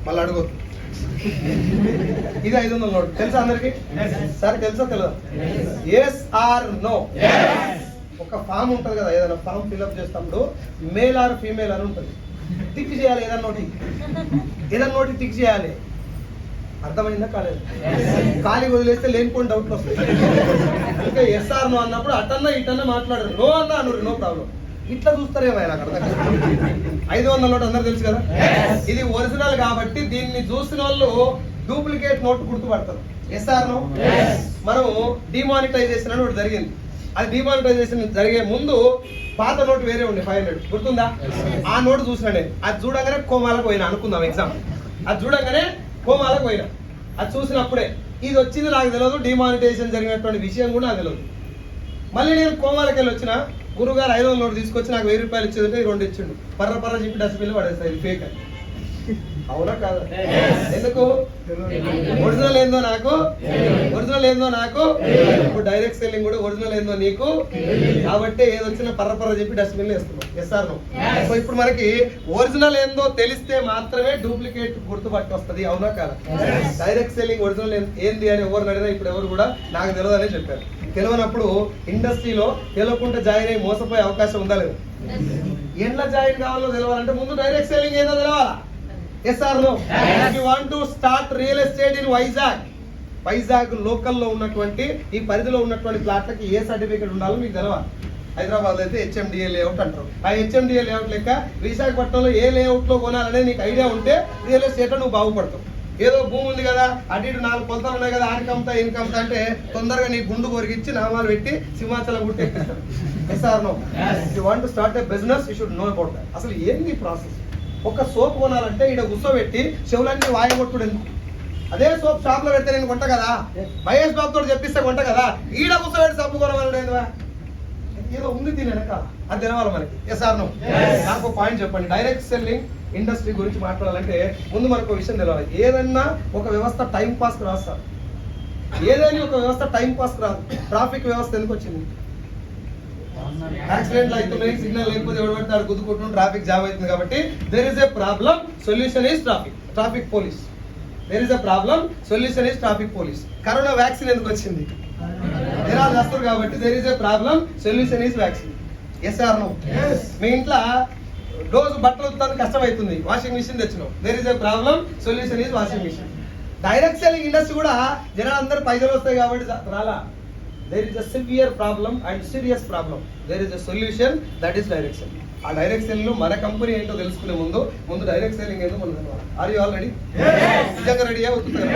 మళ్ళీ అడగొద్దు. ఇది 500 నోట్. తెలుసా అందరికి? సార్ తెలుసా తెలియదా? Yes or no. ఒక ఫామ్ ఉంటుంది కదా, ఏదైనా ఫామ్ ఫిల్అప్ చేసినప్పుడు మేల్ ఆర్ ఫీమేల్ అని ఉంటుంది. టిక్ చేయాలి, ఏదైనా నోటి టిక్ చేయాలి. అర్థమైందా? కాలేదు. ఖాళీ వదిలేస్తే లేనిపోయిన డౌట్లు వస్తాయి. ఇంకా ఎస్ ఆర్ నో అన్నప్పుడు అటన్నా ఇటన్నా మాట్లాడరు. నో అన్నా అన్నారు, నో ప్రాబ్లం. ఇట్లా చూస్తారేమో ఆయన అక్కడ. 500 నోట్ అందరు తెలుసు కదా. ఇది ఒరిజినల్ కాబట్టి దీన్ని చూసిన వాళ్ళు డూప్లికేట్ నోట్ గుర్తుపడతారు. Yes or no? మనం డిమానిటైజేషన్ అని ఒకటి జరిగింది. అది డిమానిటైజేషన్ జరిగే ముందు పాత నోట్ వేరే ఉండే 500 గుర్తుందా? ఆ నోట్ చూసిన నేను. అది చూడంగానే కోమాలకు పోయినా అనుకుందాం ఎగ్జామ్. అది చూడంగానే కోమాలకు పోయినా. అది చూసినప్పుడే ఇది వచ్చింది నాకు తెలియదు, డిమానిటైజేషన్ జరిగినటువంటి విషయం కూడా నాకు తెలియదు. మళ్ళీ నేను కోమాలకు వెళ్ళి వచ్చిన, గురుగారు 500 నోట్ తీసుకొచ్చి నాకు 1000 రూపాయలు ఇచ్చేదంటే 2 ఇచ్చిండు. పర్ర చెప్పి డస్ట్బిన్ పడేస్తాయి. ఇది ఫేక్ అని. అవునా కాదా? ఎందుకు? ఒరిజినల్ ఏందో నాకు ఇప్పుడు డైరెక్ట్ సెల్లింగ్ కూడా ఒరిజినల్ ఏందో నీకు కాబట్టి ఏదొచ్చినా పర్ర చెప్పి డస్ట్బిన్ వేస్తున్నాం. Yes or no? సో ఇప్పుడు మనకి ఒరిజినల్ ఏందో తెలిస్తే మాత్రమే డూప్లికేట్ గుర్తుపట్టి వస్తుంది. అవునా కాదా? డైరెక్ట్ సెల్లింగ్ ఒరిజినల్ ఏంది అని ఎవరు అడిగినా ఇప్పుడు ఎవరు కూడా నాకు తెలియదనే చెప్పారు. తెలియనప్పుడు ఇండస్ట్రీలో తెలియకుండా జాయిన్ అయ్యి మోసపోయే అవకాశం ఉందా లేదు? ఎట్లా జాయిన్ కావాలో తెలవాలంటే ముందు డైరెక్ట్ సెల్లింగ్ ఏందో తెలవాలా. Yes or no? If you want to start real estate in Vizag లోకల్లో ఉన్నటువంటి ఈ పరిధిలో ఉన్నటువంటి ప్లాట్లకి ఏ సర్టిఫికేట్ ఉండాలో మీకు తెలవాలి. హైదరాబాద్ అయితే HMDA లేఅవుట్ అంటారు. ఆ HMDA లేఅవుట్ లెక్క విశాఖపట్నంలో ఏ లేఅవుట్ లో కొనాలనేది నీకు ఐడియా ఉంటే రియల్ ఎస్టేట్ లో నువ్వు బాగుపడతావు. ఏదో భూమి ఉంది కదా, అటు ఇటు 4 కొలతలు ఉన్నాయి కదా, ఆనికమ్తా ఇన్కమ్తా అంటే తొందరగా నీ గుండు కొరికిచ్చి నామాలు పెట్టి సింహాచలం గుట్టెక్కిస్తాడు. Yes or no? You want to start a business, you should know about that. అసలు ఏంది ప్రాసెస్? ఒక సోప్ కొనాలంటే ఈడ కూర్చోబెట్టి చెవులన్నీ వాయగొట్టుడు ఎందుకు? అదే సోప్ షాప్ లో పెడితే నేను కొంట కదా, మహేష్ బాబు తోటి చెప్పిస్తే కొంట కదా. ఈడ కూర్చోబెట్టి సబ్బు కొనవాలంటే ఏదో ఉంది దీని వెనక, అది తెలవాలి మనకి. Yes or no? నాకు పాయింట్ చెప్పండి. డైరెక్ట్ సెల్లింగ్ ఇండస్ట్రీ గురించి మాట్లాడాలంటే ముందు మనకు ఒక విషయం తెలవాలి. ఏదన్నా ఒక వ్యవస్థ టైం పాస్ రాస్తారు, ఏదైనా ఒక వ్యవస్థ టైం పాస్ రాదు. ట్రాఫిక్ వ్యవస్థ ఎందుకు వచ్చింది? యాక్సిడెంట్లు అవుతున్నాయి, సిగ్నల్ లేకపోతే ఎవరు పడతాడు గుద్దుకుంటున్నాం, ట్రాఫిక్ జామ్ అవుతుంది కాబట్టి there is a problem, solution is traffic police. There is a problem, solution is traffic police. Corona vaccine ఎందుకు వచ్చింది? జనాలు వస్తారు కాబట్టి there is a problem, solution is vaccine. Yes or no? మీ ఇంట్లో రోజు బట్టలు ఉత్తానికి కష్టమవుతుంది, వాషింగ్ మిషన్ తెచ్చినాం. There is a problem, solution is washing machine. Direct selling industry కూడా జనాలు అందరూ పైసలు వస్తాయి కాబట్టి రాలా. There is a severe problem and serious problem. There is a solution, that is direct selling. ఆ డైరెక్ట్ సెల్లింగ్ లో మన కంపెనీ ఏంటో తెలుసుకునే ముందు డైరెక్ట్ సెల్లింగ్ ఏంటో మనం. Are you all ready? నిజంగా రెడీ అవుతుంది.